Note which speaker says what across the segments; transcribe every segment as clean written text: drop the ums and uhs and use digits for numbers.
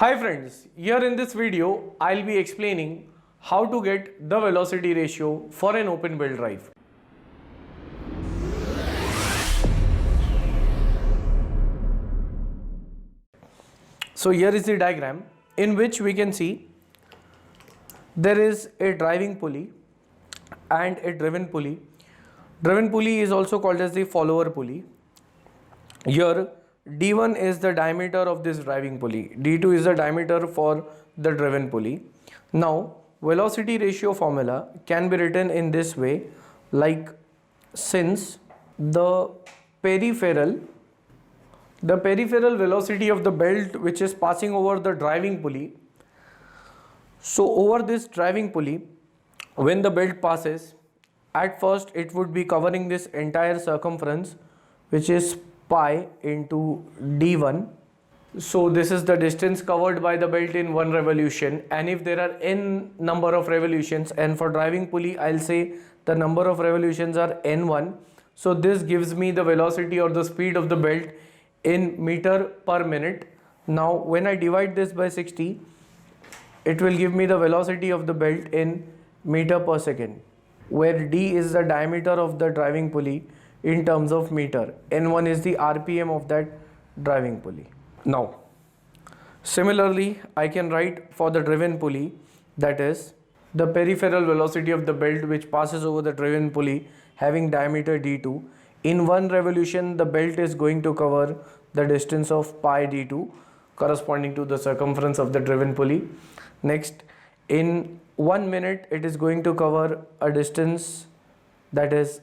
Speaker 1: Hi friends, here in this video I'll be explaining how to get the velocity ratio for an open belt drive. So here is the diagram in which we can see there is a driving pulley and a driven pulley. Driven pulley is also called as the follower pulley. Here D1 is the diameter of this driving pulley, D2 is the diameter for the driven pulley. Now velocity ratio formula can be written in this way, like since the peripheral velocity of the belt which is passing over the driving pulley, so over this driving pulley when the belt passes, at first it would be covering this entire circumference which is pi into d1. So this is the distance covered by the belt in one revolution, and if there are n number of revolutions, and for driving pulley I'll say the number of revolutions are n1, so this gives me the velocity or the speed of the belt in meter per minute. Now when I divide this by 60, it will give me the velocity of the belt in meter per second, where d is the diameter of the driving pulley in terms of meter, n1 is the rpm of that driving pulley. Now similarly I can write for the driven pulley, that is the peripheral velocity of the belt which passes over the driven pulley having diameter d2. In one revolution the belt is going to cover the distance of pi d2 corresponding to the circumference of the driven pulley. Next, in 1 minute it is going to cover a distance, that is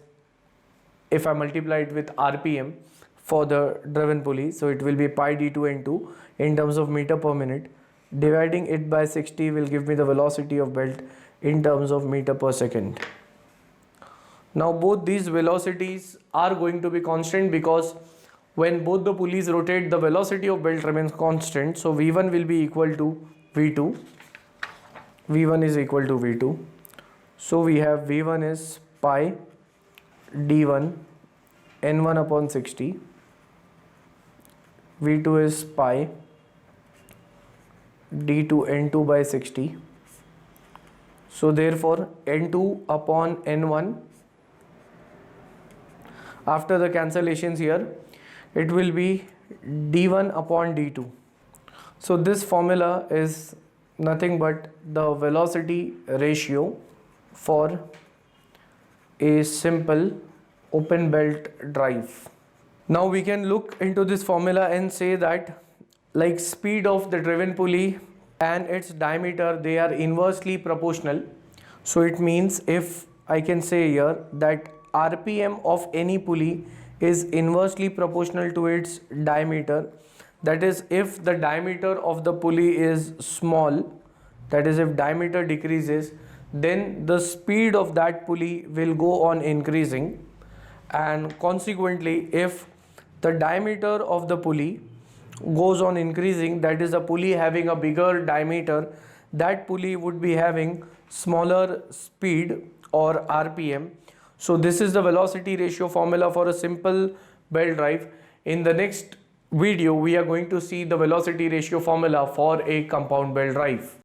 Speaker 1: if I multiply it with rpm for the driven pulley, so it will be pi d2 n2 in terms of meter per minute. Dividing it by 60 will give me the velocity of belt in terms of meter per second. Now both these velocities are going to be constant because when both the pulleys rotate, the velocity of belt remains constant. So v1 will be equal to v2. v1 is equal to v2. So we have v1 is pi d1 n1 upon 60. v2 is pi d2 n2 by 60. So therefore n2 upon n1, after the cancellations here, it will be d1 upon d2. So this formula is nothing but the velocity ratio for a simple open belt drive. Now we can look into this formula and say that like speed of the driven pulley and its diameter, they are inversely proportional. So it means if I can say here that rpm of any pulley is inversely proportional to its diameter, that is if the diameter of the pulley is small, that is if diameter decreases, then the speed of that pulley will go on increasing, and consequently if the diameter of the pulley goes on increasing, that is a pulley having a bigger diameter, that pulley would be having smaller speed or rpm. So this is the velocity ratio formula for a simple belt drive. In the next video we are going to see the velocity ratio formula for a compound belt drive.